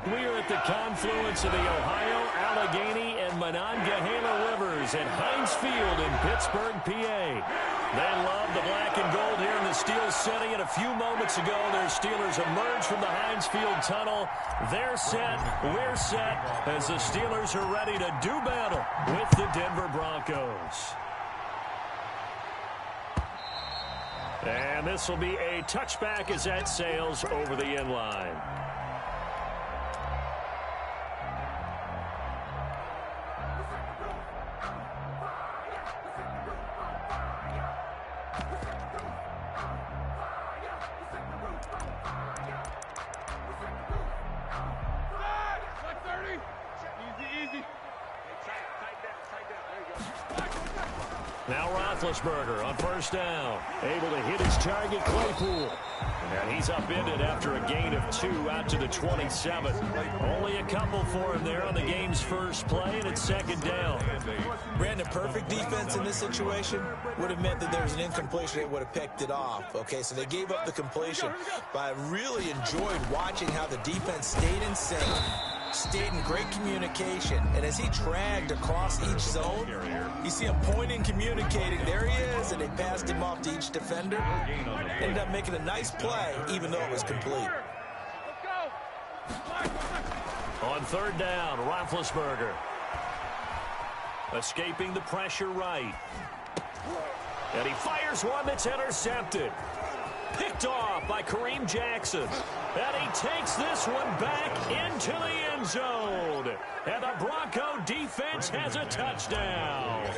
We are at the confluence of the Ohio, Allegheny, and Monongahela Rivers at Heinz Field in Pittsburgh, PA. They love the black and gold here in the Steel City, and a few moments ago, their Steelers emerged from the Heinz Field tunnel. They're set, we're set, as the Steelers are ready to do battle with the Denver Broncos. And this will be a touchback as that sails over the end line. Now Roethlisberger on first down, able to hit his target, Claypool. And he's upended after a gain of 2 out to the 27. Only a couple for him there on the game's first play, and it's second down. Brandon, perfect defense in this situation would have meant that there was an incompletion. They would have picked it off. Okay, so they gave up the completion. But I really enjoyed watching how the defense stayed in sync, stayed in great communication, and as he dragged across each zone, you see him pointing, communicating. There he is, and they passed him off to each defender. Ended up making a nice play, even though it was complete. On third down, Roethlisberger. Escaping the pressure right. And he fires one that's intercepted. Picked off by Kareem Jackson. And he takes this one back into the end zone. And the Bronco defense has a touchdown.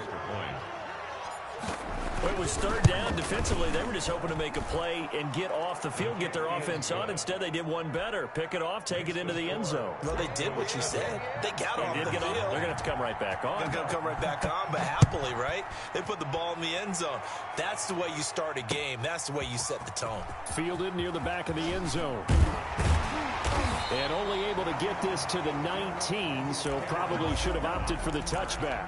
It was third down. Defensively, they were just hoping to make a play and get off the field, get their offense on. Instead, they did one better. Pick it off, take it into the end zone. Well, they did what you said. They got off the field. They're going to have to come right back on. They're going to come right back on, but happily, right? They put the ball in the end zone. That's the way you start a game. That's the way you set the tone. Fielded near the back of the end zone. And only able to get this to the 19, so probably should have opted for the touchback.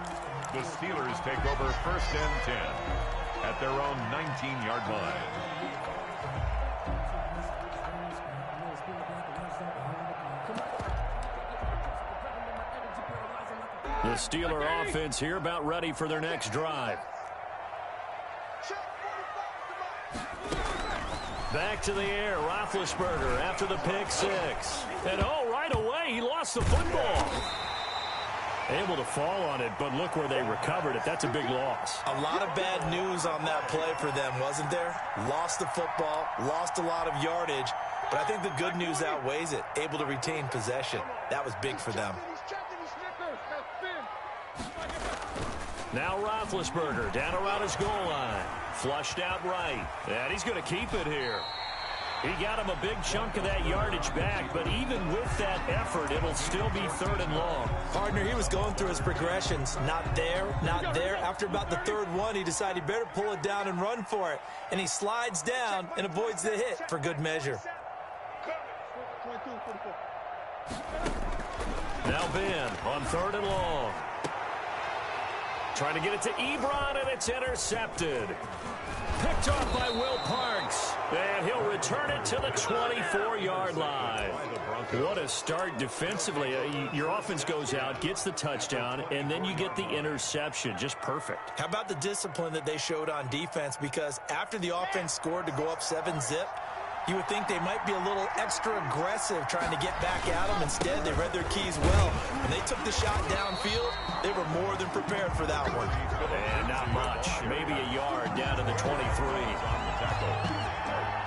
The Steelers take over first and 10 at their own 19-yard line. The Steeler offense here about ready for their next drive. Back to the air, Roethlisberger after the pick six. And right away, he lost the football. Able to fall on it, but look where they recovered it. That's a big loss. A lot of bad news on that play for them, wasn't there? Lost the football, lost a lot of yardage, but I think the good news outweighs it. Able to retain possession. That was big for them. Now Roethlisberger down around his goal line. Flushed out right. And he's going to keep it here. He got him a big chunk of that yardage back, but even with that effort, it'll still be third and long. Partner, he was going through his progressions. Not there, not there. After about the third one, he decided he better pull it down and run for it. And he slides down and avoids the hit for good measure. Now Ben on third and long. Trying to get it to Ebron, and it's intercepted. Picked off by Will Parks. And he'll return it to the 24-yard line. What a start defensively. Your offense goes out, gets the touchdown, and then you get the interception. Just perfect. How about the discipline that they showed on defense? Because after the offense scored to go up 7-zip, you would think they might be a little extra aggressive trying to get back at them. Instead, they read their keys well. When they took the shot downfield, they were more than prepared for that one. And not much. Maybe a yard down to the 23.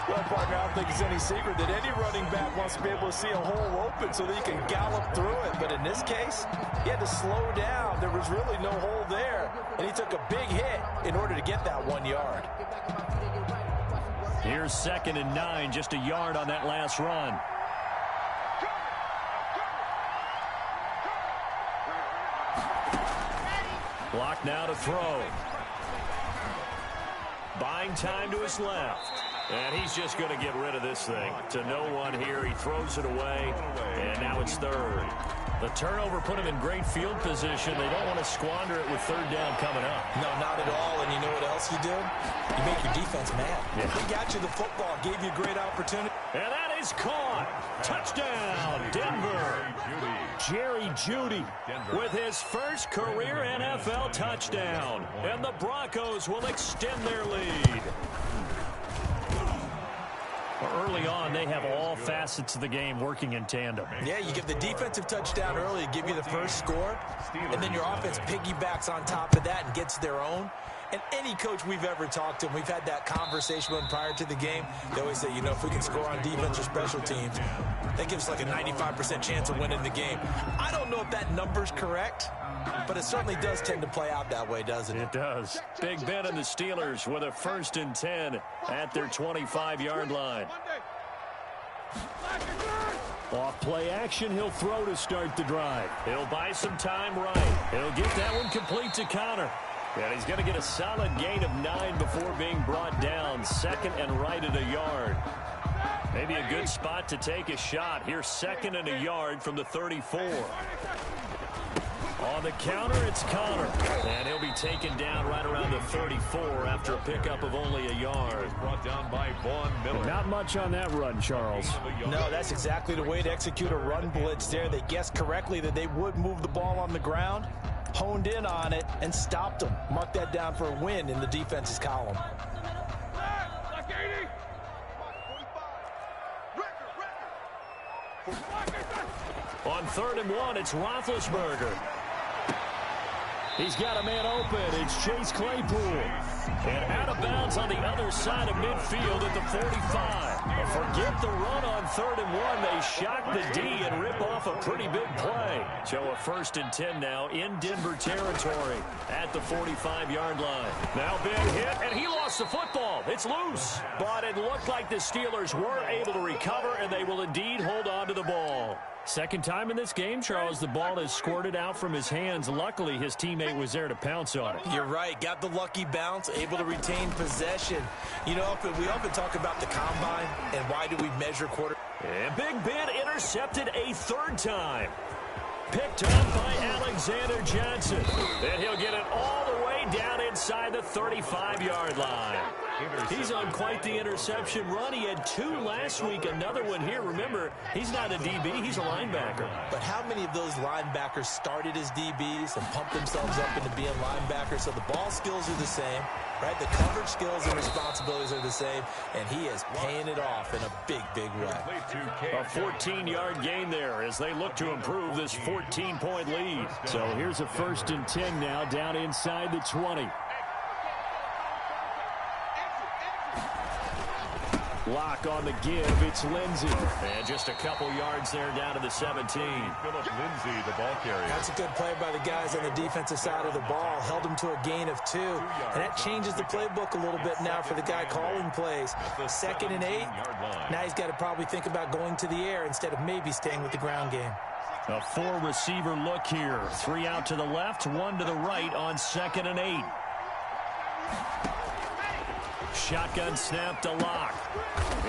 Well, partner, I don't think it's any secret that any running back wants to be able to see a hole open so that he can gallop through it. But in this case, he had to slow down. There was really no hole there. And he took a big hit in order to get that 1 yard. Here's 2nd and 9, just a yard on that last run. Block now to throw. Buying time to his left. And he's just going to get rid of this thing. To no one here. He throws it away. And now it's third. The turnover put him in great field position. They don't want to squander it with third down coming up. No, not at all. And you know what else you do? You make your defense mad. Yeah. They got you the football, gave you a great opportunity. And that is caught. Touchdown, Denver. Jerry Jeudy with his first career NFL touchdown. And the Broncos will extend their lead. Early on, they have all facets of the game working in tandem. Yeah, you give the defensive touchdown early to give you the first score, and then your offense piggybacks on top of that and gets their own. And any coach we've ever talked to, and we've had that conversation with them prior to the game, they always say, you know, if we can score on defense or special teams, that gives us like a 95% chance of winning the game. I don't know if that number's correct, but it certainly does tend to play out that way, doesn't it? It does. Big Ben and the Steelers with a 1st and 10 at their 25-yard line. Off play action, he'll throw to start the drive. He'll buy some time right. He'll get that one complete to Connor. And he's going to get a solid gain of 9 before being brought down. 2nd and right at a yard. Maybe a good spot to take a shot. Here's 2nd and a yard from the 34. On the counter, it's Connor. And he'll be taken down right around the 34 after a pickup of only a yard. Brought down by Vaughn Miller. Not much on that run, Charles. No, that's exactly the way to execute a run blitz there. They guessed correctly that they would move the ball on the ground, honed in on it, and stopped them. Mark that down for a win in the defense's column. On 3rd and 1, it's Roethlisberger. He's got a man open. It's Chase Claypool. And out of bounds on the other side of midfield at the 45. Forget the run on 3rd and 1. They shock the D and rip off a pretty big play. So a 1st and 10 now in Denver territory at the 45-yard line. Now Ben hit, and he lost the football. It's loose. But it looked like the Steelers were able to recover, and they will indeed hold on to the ball. Second time in this game, Charles, the ball has squirted out from his hands. Luckily, his teammate was there to pounce on it. You're right. Got the lucky bounce, able to retain possession. You know, we often talk about the combine and why do we measure quarter. And Big Ben intercepted a 3rd time. Picked up by Alexander Johnson. And he'll get it all the way down inside the 35-yard line. He's on quite the interception run. He had 2 last week, another one here. Remember, he's not a DB, he's a linebacker. But how many of those linebackers started as DBs and pumped themselves up into being linebackers? So the ball skills are the same, right? The coverage skills and responsibilities are the same, and he is paying it off in a big, big way. A 14-yard gain there as they look to improve this 14-point lead. So here's a 1st and 10 now down inside the 20. Lock on the give. It's Lindsey. And just a couple yards there down to the 17. Philip Lindsay, the ball carrier. That's a good play by the guys on the defensive side of the ball. Held him to a gain of 2. And that changes the playbook a little bit now for the guy calling plays. 2nd and 8. Now he's got to probably think about going to the air instead of maybe staying with the ground game. A 4-receiver look here. 3 out to the left, 1 to the right on 2nd and 8. Shotgun snap to Lock.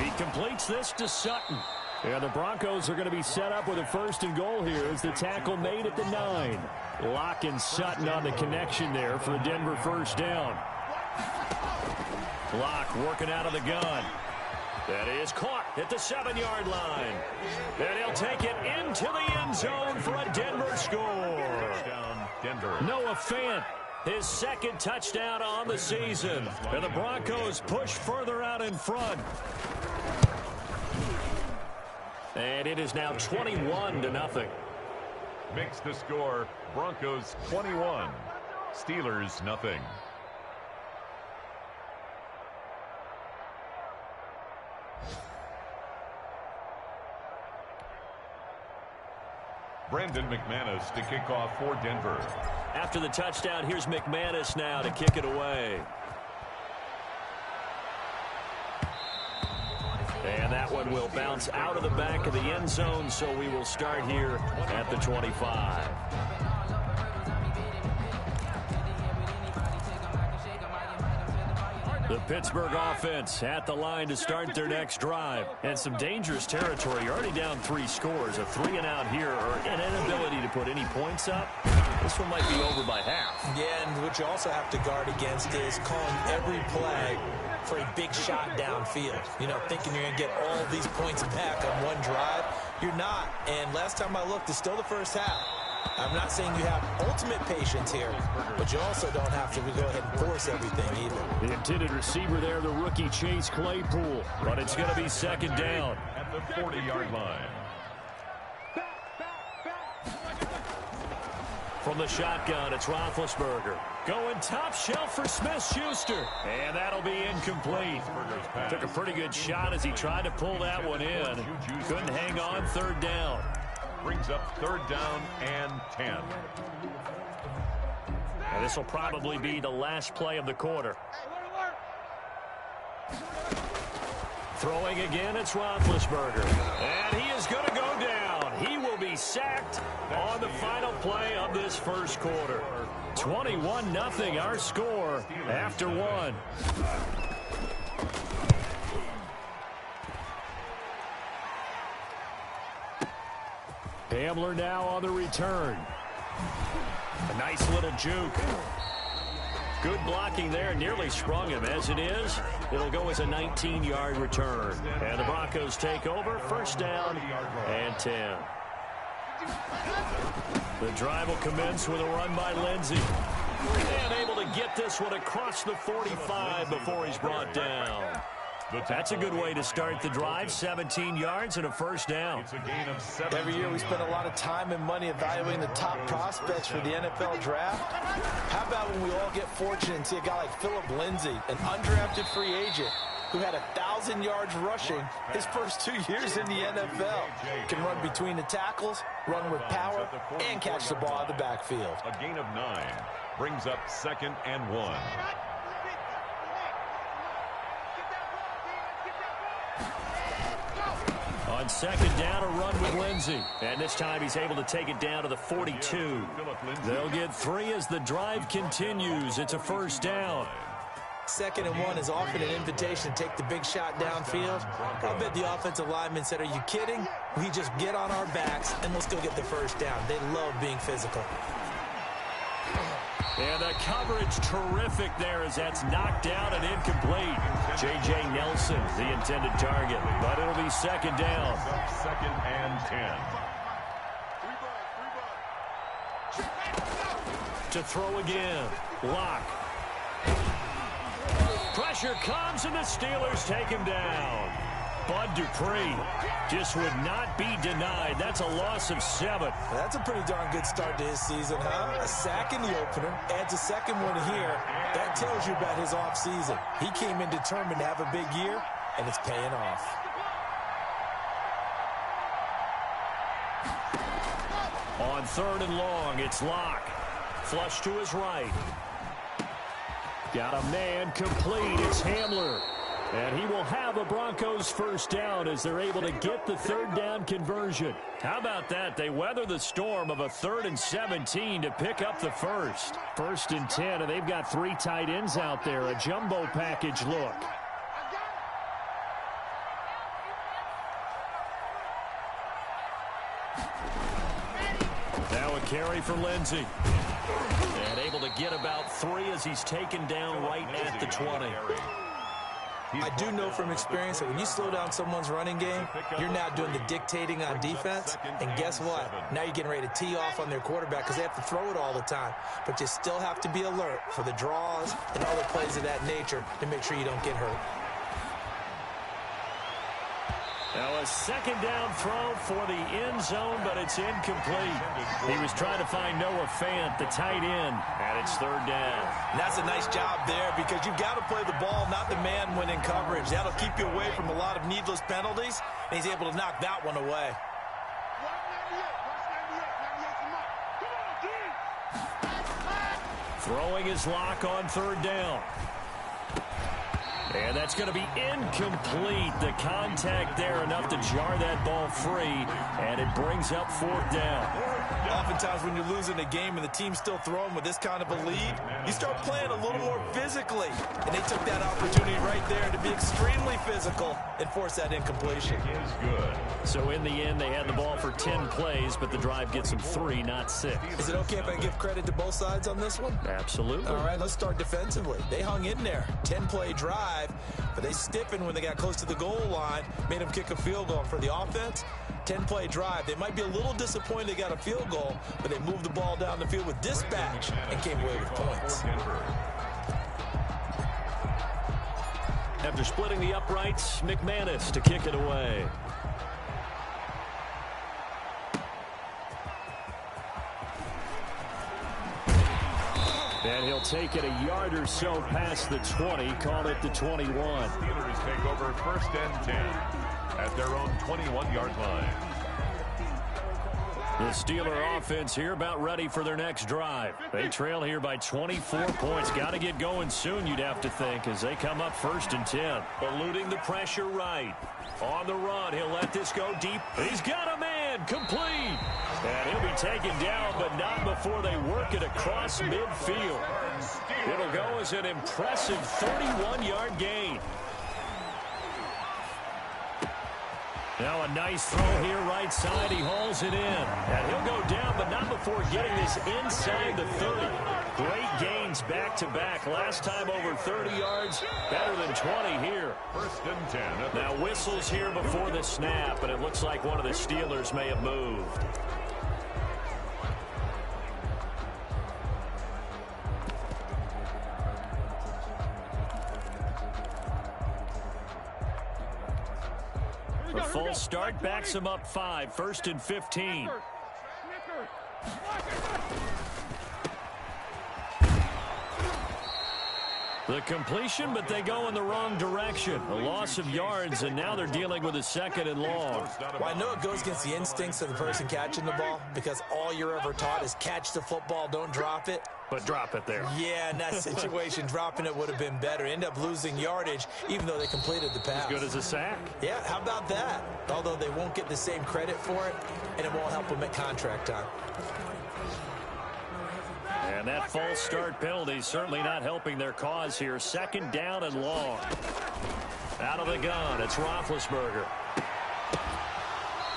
He completes this to Sutton. And the Broncos are going to be set up with a 1st and goal here as the tackle made at the 9. Lock and Sutton on the connection there for a Denver 1st down. Lock working out of the gun. That is caught at the 7-yard line. And he'll take it into the end zone for a Denver score. Denver. Noah Fant, his 2nd touchdown on the season. And the Broncos push further out in front. And it is now 21-0. Makes the score Broncos 21, Steelers nothing. Brandon McManus to kick off for Denver. After the touchdown, here's McManus now to kick it away. And that one will bounce out of the back of the end zone, so we will start here at the 25. The Pittsburgh offense at the line to start their next drive. And some dangerous territory. You're already down 3 scores. A 3-and-out here or an inability to put any points up. This one might be over by half. Yeah, and what you also have to guard against is calling every play for a big shot downfield. You know, thinking you're going to get all these points back on one drive. You're not. And last time I looked, it's still the first half. I'm not saying you have ultimate patience here, but you also don't have to go ahead and force everything either. The intended receiver there, the rookie Chase Claypool. But it's going to be second down. At the 40-yard line. From the shotgun, it's Roethlisberger. Going top shelf for Smith-Schuster. And that'll be incomplete. Took a pretty good shot as he tried to pull that one in. Couldn't hang on, third down. Brings up third down and 10. And this will probably be the last play of the quarter. Throwing again, it's Roethlisberger. And he is going to go down. He will be sacked on the final play of this first quarter. 21-0 our score after one. Hamler now on the return. A nice little juke. Good blocking there. Nearly sprung him. As it is, it'll go as a 19-yard return. And the Broncos take over. First down and 10. The drive will commence with a run by Lindsey. And able to get this one across the 45 before he's brought down. That's a good way to start the drive. 17 yards and a first down. It's a gain of 7. Every year we spend a lot of time and money evaluating the top prospects for the NFL draft. How about when we all get fortunate and see a guy like Philip Lindsay, an undrafted free agent who had 1,000 yards rushing his first 2 years in the NFL. Can run between the tackles, run with power, and catch the ball out of the backfield. A gain of 9 brings up second and 1. On second down, a run with Lindsey. And this time he's able to take it down to the 42. They'll get 3 as the drive continues. It's a first down. Second and 1 is often an invitation to take the big shot downfield. I bet the offensive lineman said, are you kidding? We just get on our backs and let's go get the first down. They love being physical. And the coverage terrific there as that's knocked down and incomplete. J.J. Nelson, the intended target, but it'll be second down. Second and 10. To throw again, Locke. Pressure comes and the Steelers take him down. Bud Dupree just would not be denied. That's a loss of 7. That's a pretty darn good start to his season, huh? A sack in the opener, adds a second one here. That tells you about his offseason. He came in determined to have a big year, and it's paying off. On third and long, it's Locke. Flush to his right. Got a man complete. It's Hamler. And he will have a Broncos first down as they're able to get the third down conversion. How about that? They weather the storm of a 3rd and 17 to pick up the first. 1st and 10, and they've got 3 tight ends out there. A jumbo package look. Now a carry for Lindsey. And able to get about 3 as he's taken down right at the 20. I do know from experience that when you slow down someone's running game, you're now doing the dictating on defense. And guess what? Now you're getting ready to tee off on their quarterback because they have to throw it all the time. But you still have to be alert for the draws and other plays of that nature to make sure you don't get hurt. Now a second down throw for the end zone, but it's incomplete. He was trying to find Noah Fant, the tight end, and it's third down. And that's a nice job there because you've got to play the ball, not the man when in coverage. That'll keep you away from a lot of needless penalties, and he's able to knock that one away. Throwing his Lock on third down. And that's going to be incomplete. The contact there enough to jar that ball free, and it brings up 4th down. Oftentimes when you're losing a game and the team's still throwing with this kind of a lead, you start playing a little more physically. And they took that opportunity right there to be extremely physical and force that incompletion. Is good. So in the end, they had the ball for 10 plays, but the drive gets them 3, not 6. Is it okay if I give credit to both sides on this one? Absolutely. All right, let's start defensively. They hung in there. 10-play drive, but they stiffened when they got close to the goal line, made them kick a field goal. For the offense, 10-play drive. They might be a little disappointed they got a field goal, but they moved the ball down the field with dispatch and came away with points. After splitting the uprights, McManus to kick it away. And he'll take it a yard or so past the 20, call it the 21. Steelers take over 1st and 10 at their own 21-yard line. The Steeler offense here about ready for their next drive. They trail here by 24 points. Got to get going soon, you'd have to think, as they come up 1st and 10. Eluding the pressure right. On the run, he'll let this go deep. He's got a man, complete. And he'll be taken down, but not before they work it across midfield. It'll go as an impressive 31-yard gain. Now a nice throw here right side. He hauls it in. And he'll go down, but not before getting this inside the 30. Great gains back-to-back. Last time over 30 yards, better than 20 here. 1st and 10. Now whistles here before the snap, and it looks like one of the Steelers may have moved. A false start backs him up 5, 1st and 15. The completion, but they go in the wrong direction. A loss of yards, and now they're dealing with a 2nd and long. Well, I know it goes against the instincts of the person catching the ball because all you're ever taught is catch the football, don't drop it. But drop it there. Yeah, in that situation, dropping it would have been better. End up losing yardage, even though they completed the pass. As good as a sack. Yeah, how about that? Although they won't get the same credit for it, and it won't help them at contract time. And that false start penalty certainly not helping their cause here. 2nd down and long. Out of the gun, it's Roethlisberger.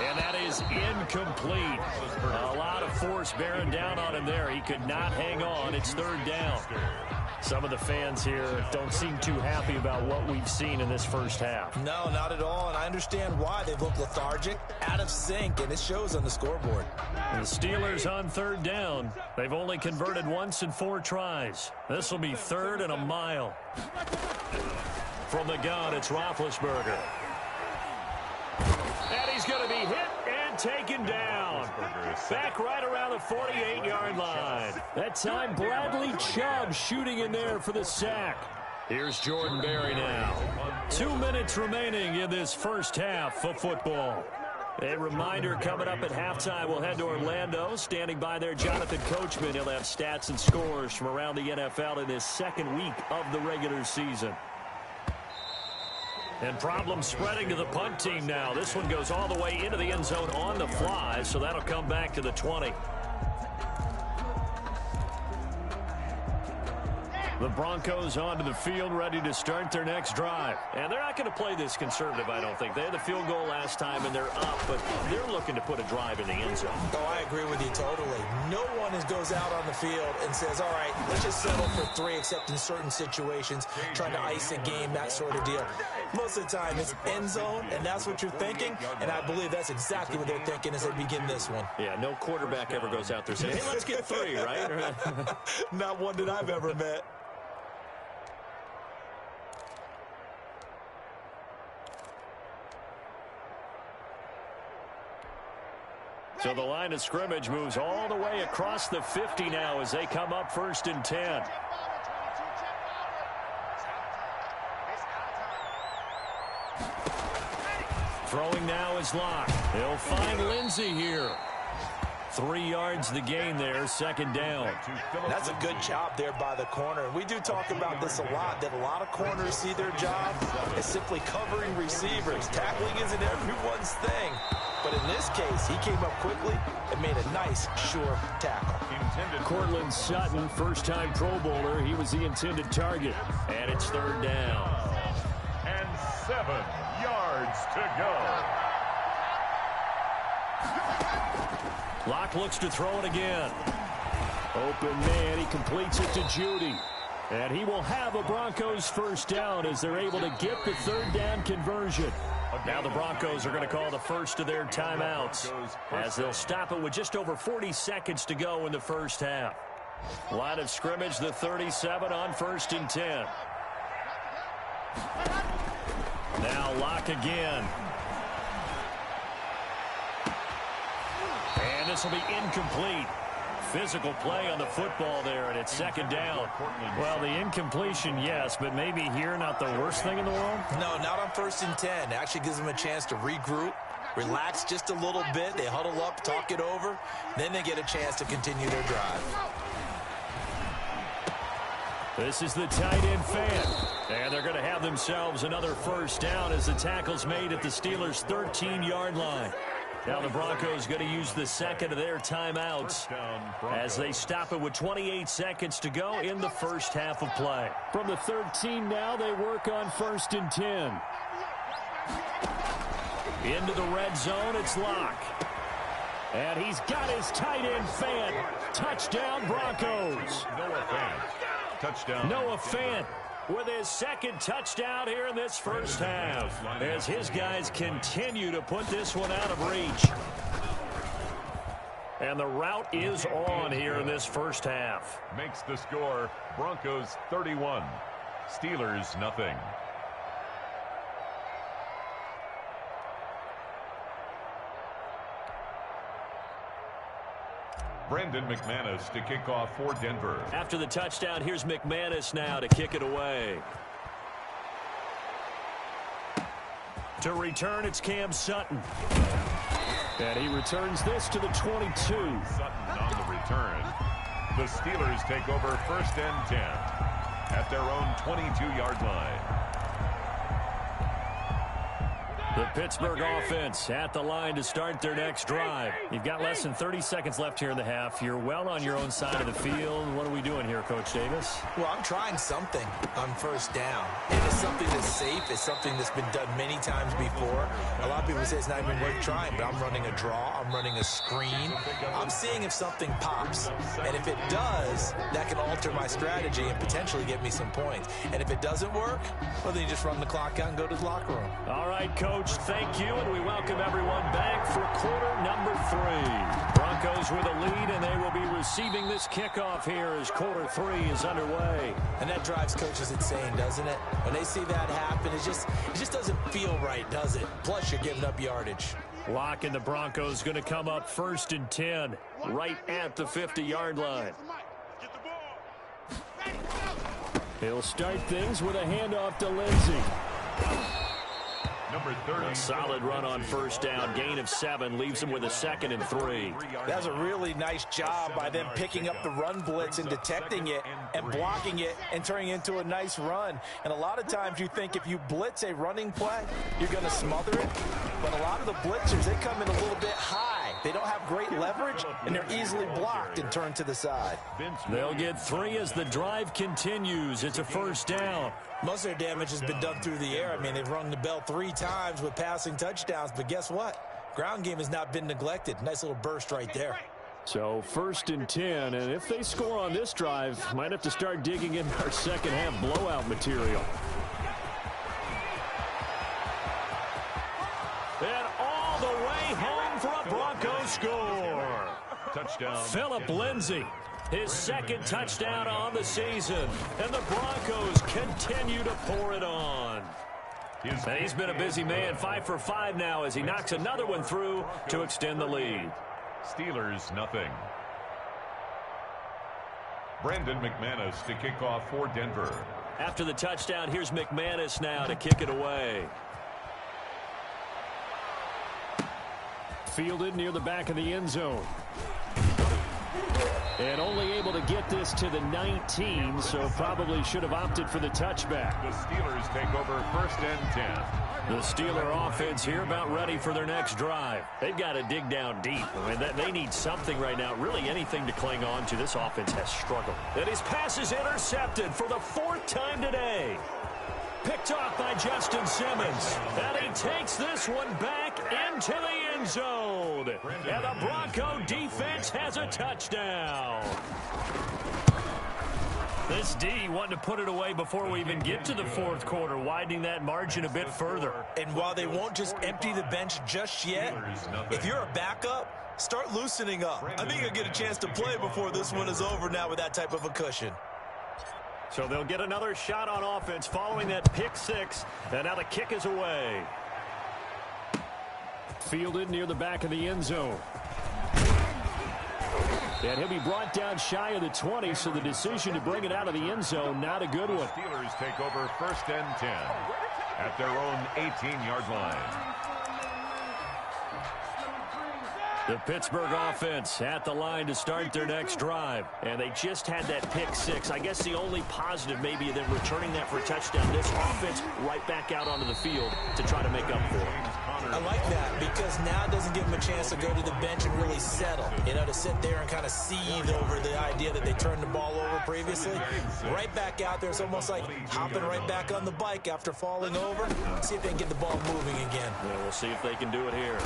And that is incomplete. A lot of force bearing down on him there. He could not hang on. It's 3rd down. Some of the fans here don't seem too happy about what we've seen in this first half. No, not at all, and I understand why. They've looked lethargic, out of sync, and it shows on the scoreboard. The Steelers on 3rd down. They've only converted once in 4 tries. This will be 3rd and a mile. From the gun, it's Roethlisberger. And he's going to be hit and taken down. Back right around the 48-yard line. That time, Bradley Chubb shooting in there for the sack. Here's Jordan Berry now. 2 minutes remaining in this first half of football. A reminder coming up at halftime, we'll head to Orlando. Standing by there, Jonathan Coachman. He'll have stats and scores from around the NFL in this 2nd week of the regular season. And problems spreading to the punt team now. This one goes all the way into the end zone on the fly, so that'll come back to the 20. The Broncos onto the field, ready to start their next drive. And they're not going to play this conservative, I don't think. They had the field goal last time, and they're up, but they're looking to put a drive in the end zone. Oh, I agree with you totally. No one goes out on the field and says, all right, let's just settle for 3, except in certain situations, trying to ice a game, that sort of deal. Most of the time, it's end zone, and that's what you're thinking, and I believe that's exactly what they're thinking as they begin this one. Yeah, no quarterback ever goes out there saying, hey, let's get 3, right? Not one that I've ever met. So the line of scrimmage moves all the way across the 50 now as they come up 1st and 10. Throwing now is Locke. They'll find Lindsey here. 3 yards the gain there, 2nd down. That's a good job there by the corner. And we do talk about this a lot, that a lot of corners see their job as simply covering receivers. Tackling isn't everyone's thing. But But in this case, he came up quickly and made a nice, sure tackle. Cortland Sutton, first-time Pro Bowler. He was the intended target. And it's third down. And 7 yards to go. Locke looks to throw it again. Open man, he completes it to Judy. And he will have a Broncos first down as they're able to get the third down conversion. Now the Broncos are going to call the first of their timeouts as they'll stop it with just over 40 seconds to go in the first half. Line of scrimmage, the 37 on 1st and 10. Now Locke again. And this will be incomplete. Physical play on the football there, and it's second down. Well, the incompletion, yes, but maybe here not the worst thing in the world? No, not on 1st and 10. It actually gives them a chance to regroup, relax just a little bit. They huddle up, talk it over. Then they get a chance to continue their drive. This is the tight end fan. And they're going to have themselves another first down as the tackle's made at the Steelers' 13-yard line. Now the Broncos going to use the second of their timeouts as they stop it with 28 seconds to go in the first half of play. From the 13 now, they work on 1st and 10. Into the red zone, it's Locke. And he's got his tight end fan. Touchdown, Broncos. Noah Fant. Touchdown. Noah Fant with his second touchdown here in this first half as his guys continue to put this one out of reach. And the route is on here in this first half. Makes the score Broncos 31, Steelers nothing. Brendan McManus to kick off for Denver. After the touchdown, here's McManus now to kick it away. To return, it's Cam Sutton. And he returns this to the 22. Sutton on the return. The Steelers take over 1st and 10 at their own 22-yard line. The Pittsburgh offense at the line to start their next drive. You've got less than 30 seconds left here in the half. You're well on your own side of the field. What are we doing here, Coach Davis? Well, I'm trying something on 1st down. And it's something that's safe. It's something that's been done many times before. A lot of people say it's not even worth trying, but I'm running a draw. I'm running a screen. I'm seeing if something pops. And if it does, that can alter my strategy and potentially get me some points. And if it doesn't work, well, then you just run the clock out and go to the locker room. All right, Coach. Thank you, and we welcome everyone back for quarter number 3. Broncos with a lead, and they will be receiving this kickoff here as quarter 3 is underway. And that drives coaches insane, doesn't it? When they see that happen, it just doesn't feel right, does it? Plus, you're giving up yardage. Locke and the Broncos going to come up 1st and 10, right at the 50-yard line. He'll start things with a handoff to Lindsey. Number 30. A solid run on 1st down. Gain of 7 leaves him with a 2nd and 3. That's a really nice job by them picking up the run blitz and detecting it and blocking it and turning it into a nice run. And a lot of times you think if you blitz a running play, you're going to smother it. But a lot of the blitzers, they come in a little bit high. They don't have great leverage, and they're easily blocked and turned to the side. They'll get 3 as the drive continues. It's a 1st down. Most of their damage has been done through the air. I mean, they've rung the bell 3 times with passing touchdowns, but guess what? Ground game has not been neglected. Nice little burst right there. So 1st and 10, and if they score on this drive, might have to start digging in our second half blowout material. And all the way home for a Broncos score. Touchdown. Phillip Lindsay, his 2nd touchdown on the season. And the Broncos continue to pour it on. And he's been a busy man, 5 for 5 now as he knocks another one through to extend the lead. Steelers nothing. Brendan McManus to kick off for Denver. After the touchdown, here's McManus now to kick it away. Fielded near the back of the end zone. And only able to get this to the 19, so probably should have opted for the touchback. The Steelers take over 1st and 10 The Steeler offense here about ready for their next drive. They've got to dig down deep. I mean, they need something right now, really anything to cling on to. This offense has struggled. And his pass is intercepted for the 4th time today. Picked off by Justin Simmons. And he takes this one back into the end zone. And the Bronco defense has a touchdown. This D wanting to put it away before we even get to the 4th quarter, widening that margin a bit further. And while they won't just empty the bench just yet, if you're a backup, start loosening up. I think you'll get a chance to play before this one is over now with that type of a cushion. So they'll get another shot on offense following that pick 6. And now the kick is away. Fielded near the back of the end zone. And he'll be brought down shy of the 20, so the decision to bring it out of the end zone, not a good one. Steelers take over 1st and 10 at their own 18-yard line. The Pittsburgh offense at the line to start their next drive. And they just had that pick 6. I guess the only positive maybe of them returning that for a touchdown. This offense right back out onto the field to try to make up for it. I like that because now it doesn't give them a chance to go to the bench and really settle. You know, to sit there and kind of seethe over the idea that they turned the ball over previously. Right back out there. It's almost like hopping right back on the bike after falling over. See if they can get the ball moving again. Yeah, we'll see if they can do it here.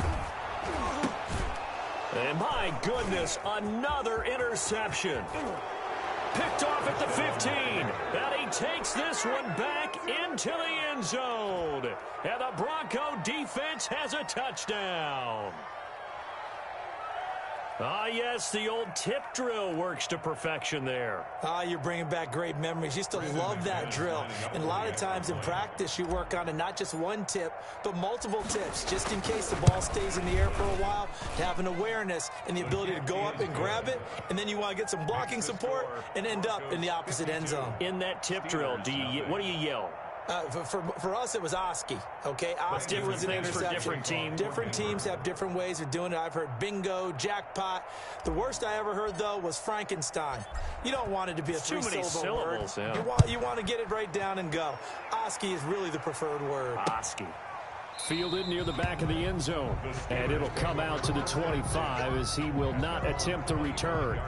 And my goodness, another interception. Picked off at the 15. And he takes this one back into the end zone. And the Bronco defense has a touchdown. Ah, yes, the old tip drill works to perfection there. Ah, you're bringing back great memories. Used to love that drill. And a lot of times in practice, you work on it, not just one tip, but multiple tips, just in case the ball stays in the air for a while, to have an awareness and the ability to go up and grab it, and then you want to get some blocking support and end up in the opposite end zone. In that tip drill, what do you yell? For us, it was Oski. Okay, Oski was an interception. For different teams. Different teams have different ways of doing it. I've heard bingo, jackpot. The worst I ever heard, though, was Frankenstein. You don't want it to be a three-syllable word. Yeah. You want to get it right down and go. Oski is really the preferred word. Oski. Fielded near the back of the end zone. And it'll come out to the 25 as he will not attempt to return.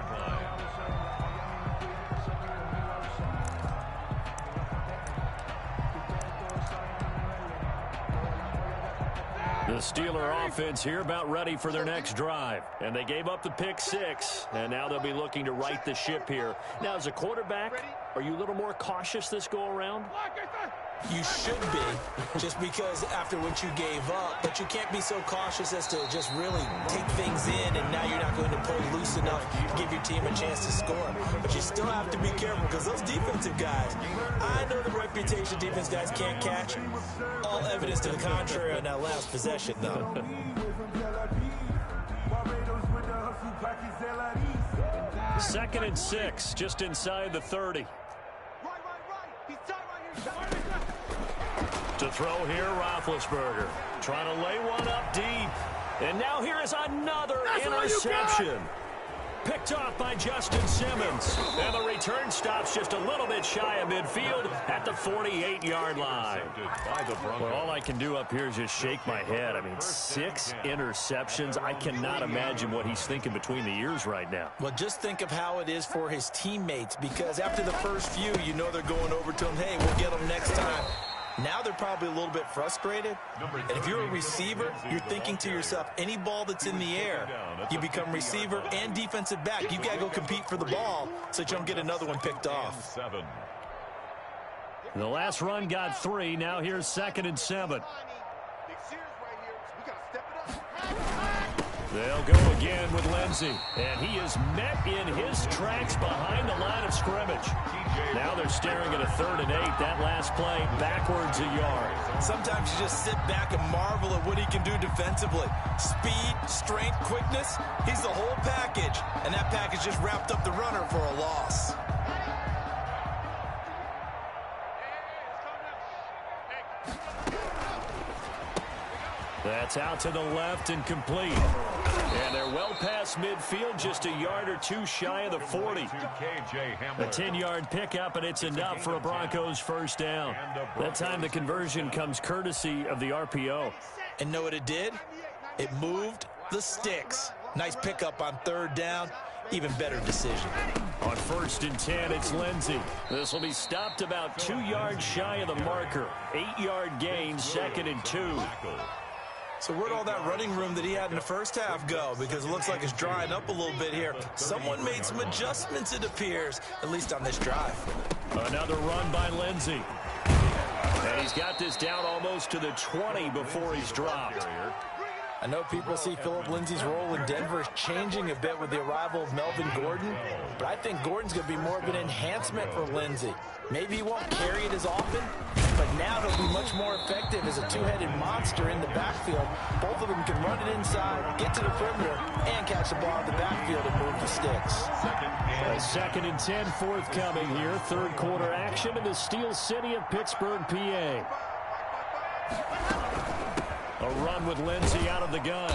The Steeler offense here about ready for their next drive. And they gave up the pick 6, and now they'll be looking to right the ship here. Now, as a quarterback, are you a little more cautious this go-around? You should be, just because after what you gave up, but you can't be so cautious as to just really take things in, and now you're not going to pull loose enough to give your team a chance to score. But you still have to be careful, because those defensive guys, I know the reputation defense guys can't catch. All evidence to the contrary on that last possession, though. 2nd and 6, just inside the 30. To throw here, Roethlisberger. Trying to lay one up deep. And now here is another interception. Picked off by Justin Simmons. And the return stops just a little bit shy of midfield at the 48-yard line. Well, all I can do up here is just shake my head. I mean, 6 interceptions. I cannot imagine what he's thinking between the ears right now. Well, just think of how it is for his teammates, because after the first few, you know they're going over to him, hey, we'll get them next time. Now they're probably a little bit frustrated. And if you're a receiver, you're thinking to yourself, any ball that's in the air, you become receiver and defensive back. You've got to go compete for the ball so that you don't get another one picked off. The last run got 3. Now here's 2nd and 7. They'll go again with Lindsey. And he is met in his tracks behind the line of scrimmage. Now they're staring at a 3rd and 8. That last play backwards a yard. Sometimes you just sit back and marvel at what he can do defensively. Speed, strength, quickness. He's the whole package. And that package just wrapped up the runner for a loss. That's out to the left and complete. And they're well past midfield, just a yard or two shy of the 40. A 10-yard pickup, and it's enough for a Broncos first down. That time the conversion comes courtesy of the RPO. And know what it did? It moved the sticks. Nice pickup on third down. Even better decision. On 1st and 10, it's Lindsey. This will be stopped about 2 yards shy of the marker. 8-yard gain, 2nd and 2. So where'd all that running room that he had in the first half go? Because it looks like it's drying up a little bit here. Someone made some adjustments, it appears, at least on this drive. Another run by Lindsey. And he's got this down almost to the 20 before he's dropped. I know people see Phillip Lindsay's role in Denver changing a bit with the arrival of Melvin Gordon, but I think Gordon's going to be more of an enhancement for Lindsay. Maybe he won't carry it as often, but now he'll be much more effective as a two-headed monster in the backfield. Both of them can run it inside, get to the perimeter, and catch the ball in the backfield and move the sticks. A 2nd and 10 forthcoming here. Third quarter action in the Steel City of Pittsburgh, PA. A run with Lindsey out of the gun.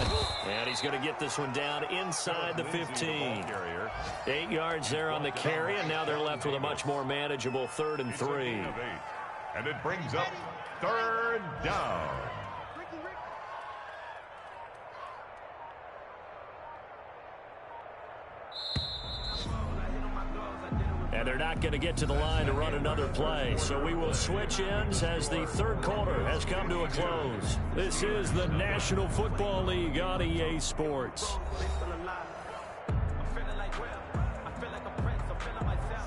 And he's going to get this one down inside the 15. 8 yards there on the carry, and now they're left with a much more manageable 3rd and 3. And it brings up 3rd down. And they're not going to get to the line to run another play. So we will switch ends as the third quarter has come to a close. This is the National Football League on EA Sports.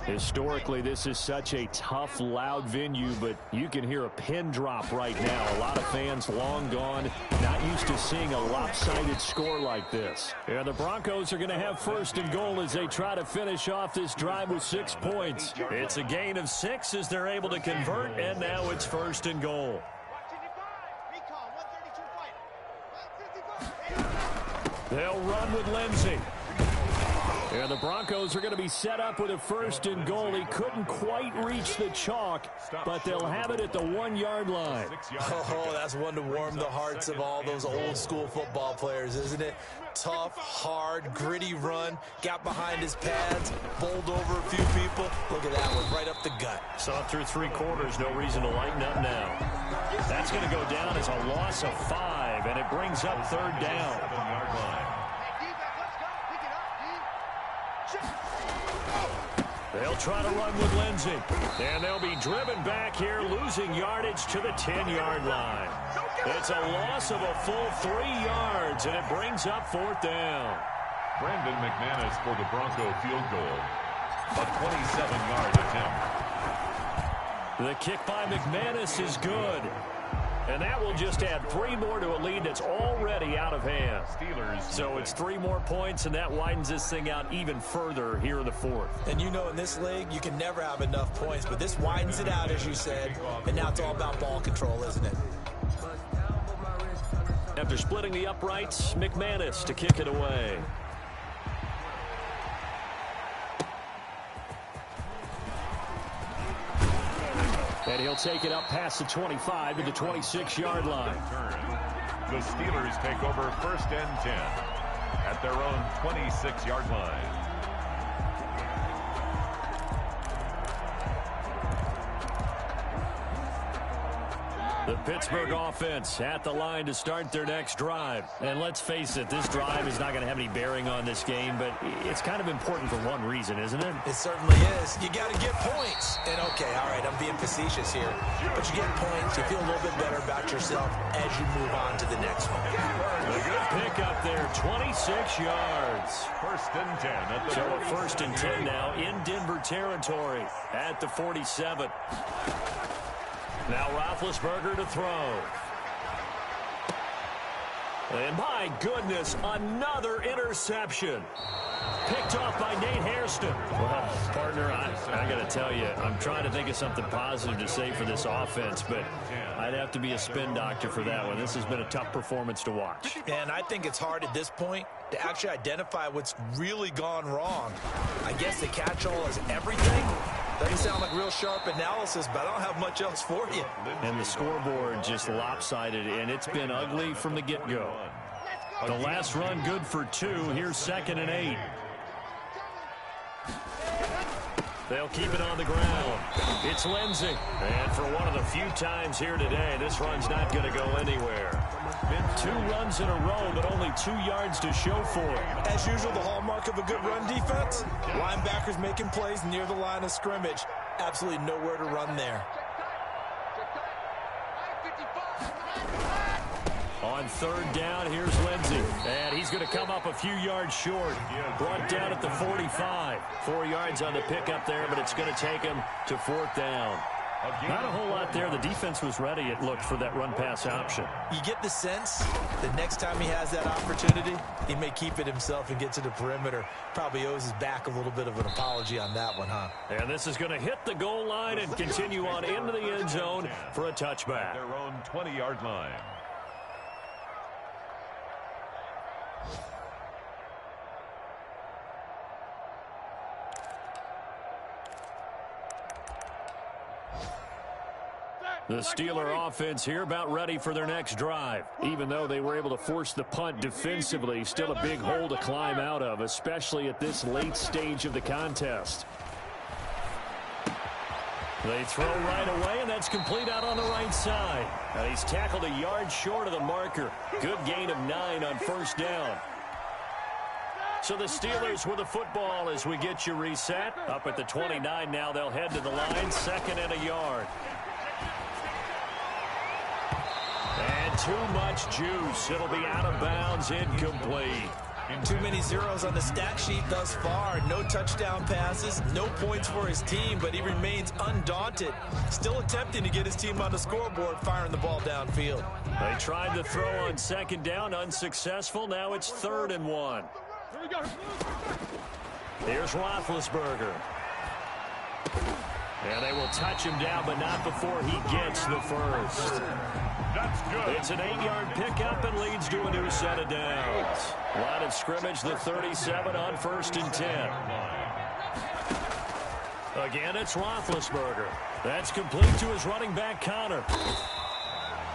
Historically, this is such a tough, loud venue, but you can hear a pin drop right now. A lot of fans long gone, not used to seeing a lopsided score like this. And the Broncos are going to have 1st and goal as they try to finish off this drive with 6 points. It's a gain of 6 as they're able to convert, and now it's 1st and goal. They'll run with Lindsey. And the Broncos are going to be set up with a 1st and goal. He couldn't quite reach the chalk, but they'll have it at the 1-yard line. Oh, that's one to warm the hearts of all those old school football players, isn't it? Tough, hard, gritty run. Got behind his pads, bowled over a few people. Look at that one, right up the gut. Saw it through 3 quarters. No reason to lighten up now. That's going to go down as a loss of 5, and it brings up 3rd down. 7-yard line. They'll try to run with Lindsey. And they'll be driven back here, losing yardage to the 10-yard line. It's a loss of a full 3 yards, and it brings up 4th down. Brandon McManus for the Bronco field goal. A 27-yard attempt. The kick by McManus is good. And that will just add 3 more to a lead that's already out of hand. So it's 3 more points, and that widens this thing out even further here in the 4th. And you know, in this league, you can never have enough points, but this widens it out, as you said, and now it's all about ball control, isn't it? After splitting the uprights, McManus to kick it away. And he'll take it up past the 25 to the 26-yard line. The Steelers take over 1st and 10 at their own 26-yard line. The Pittsburgh offense at the line to start their next drive. And let's face it, this drive is not going to have any bearing on this game, but it's kind of important for one reason, isn't it? It certainly is. You got to get points. And okay, all right, I'm being facetious here, but you get points, you feel a little bit better about yourself as you move on to the next one. A good pick up there, 26 yards. 1st and 10 at the So a 1st and 10 now in Denver territory at the 47. Now Roethlisberger to throw. And my goodness, another interception. Picked off by Nate Hairston. Well, partner, I got to tell you, I'm trying to think of something positive to say for this offense, but I'd have to be a spin doctor for that one. This has been a tough performance to watch. And I think it's hard at this point to actually identify what's really gone wrong. I guess the catch-all is everything. Doesn't sound like real sharp analysis, but I don't have much else for you. And the scoreboard just lopsided, and it's been ugly from the get-go. The last run good for 2. Here's 2nd and 8. They'll keep it on the ground. It's Lindsey. And for one of the few times here today, this run's not going to go anywhere. 2 runs in a row, but only 2 yards to show for it. As usual, the hallmark of a good run defense, linebackers making plays near the line of scrimmage. Absolutely nowhere to run there. On 3rd down, here's Lindsey. And he's going to come up a few yards short. Brought down at the 45. 4 yards on the pickup there, but it's going to take him to 4th down. Not a whole lot there. The defense was ready, it looked, for that run-pass option. You get the sense that next time he has that opportunity, he may keep it himself and get to the perimeter. Probably owes his back a little bit of an apology on that one, huh? And this is going to hit the goal line and continue on into the end zone for a touchback. Their own 20-yard line. The Steeler offense here about ready for their next drive. Even though they were able to force the punt defensively, still a big hole to climb out of, especially at this late stage of the contest. They throw right away, and that's complete out on the right side. And he's tackled a yard short of the marker. Good gain of 9 on 1st down. So the Steelers with the football as we get you reset. Up at the 29 now, they'll head to the line, 2nd and a yard. And too much juice. It'll be out of bounds, incomplete. Too many zeros on the stat sheet thus far. No touchdown passes, no points for his team, but he remains undaunted. Still attempting to get his team on the scoreboard, firing the ball downfield. They tried to throw on 2nd down, unsuccessful. Now it's 3rd and 1. Here's Roethlisberger. And they will touch him down, but not before he gets the first. That's good. It's an 8-yard pickup and leads to a new set of downs. Line of scrimmage, the 37 on 1st and 10. Again, it's Roethlisberger. That's complete to his running back, Connor.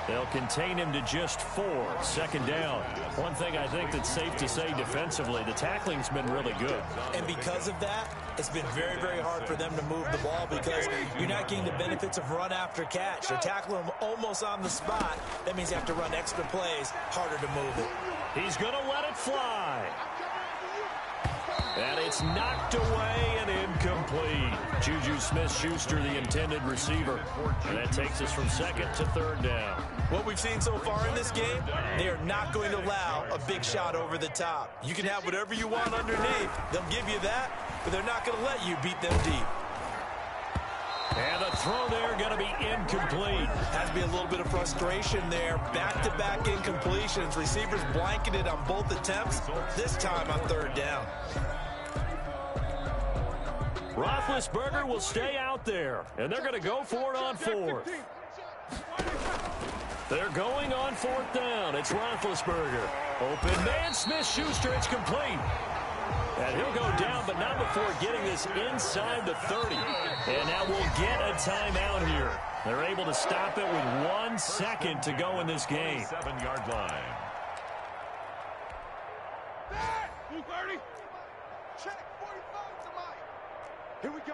They'll contain him to just 4. 2nd down. One thing I think that's safe to say defensively, the tackling's been really good. And because of that, it's been very, very hard for them to move the ball because you're not getting the benefits of run after catch. They're tackling him almost on the spot. That means you have to run extra plays, harder to move it. He's going to let it fly. And it's knocked away and incomplete. Juju Smith-Schuster, the intended receiver. And that takes us from 2nd to 3rd down. What we've seen so far in this game, they are not going to allow a big shot over the top. You can have whatever you want underneath. They'll give you that, but they're not going to let you beat them deep. And the throw there going to be incomplete. Has to be a little bit of frustration there. Back-to-back incompletions. Receivers blanketed on both attempts, this time on 3rd down. Roethlisberger will stay out there, and they're going to go for it on 4th. They're going on 4th down. It's Roethlisberger. Open man, Smith-Schuster, it's complete. And he'll go down, but not before getting this inside the 30. And now we'll get a timeout here. They're able to stop it with 1 second to go in this game. 7-yard line. Here we go.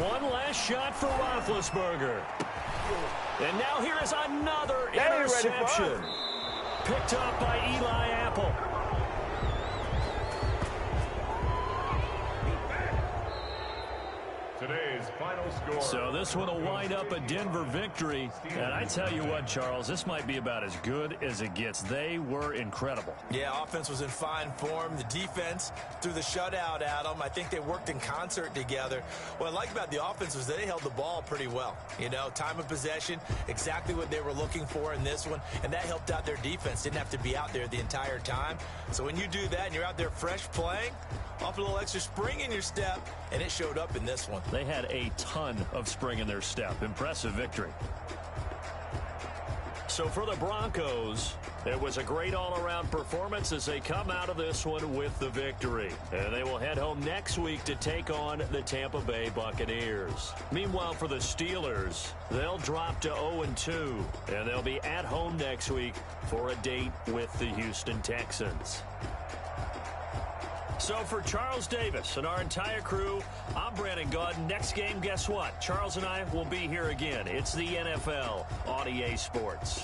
One last shot for Roethlisberger. And now here is another interception. Picked up by Eli Apple. Today's final score. So this one will wind up a Denver victory. And I tell you what, Charles, this might be about as good as it gets. They were incredible. Yeah, offense was in fine form. The defense threw the shutout at them. I think they worked in concert together. What I like about the offense was they held the ball pretty well. You know, time of possession, exactly what they were looking for in this one. And that helped out their defense. Didn't have to be out there the entire time. So when you do that and you're out there fresh playing, off a little extra spring in your step, and it showed up in this one. They had a ton of spring in their step. Impressive victory. So for the Broncos, it was a great all-around performance as they come out of this one with the victory. And they will head home next week to take on the Tampa Bay Buccaneers. Meanwhile, for the Steelers, they'll drop to 0-2, and they'll be at home next week for a date with the Houston Texans. So for Charles Davis and our entire crew, I'm Brandon Gaudin. Next game, guess what? Charles and I will be here again. It's the NFL on EA Sports.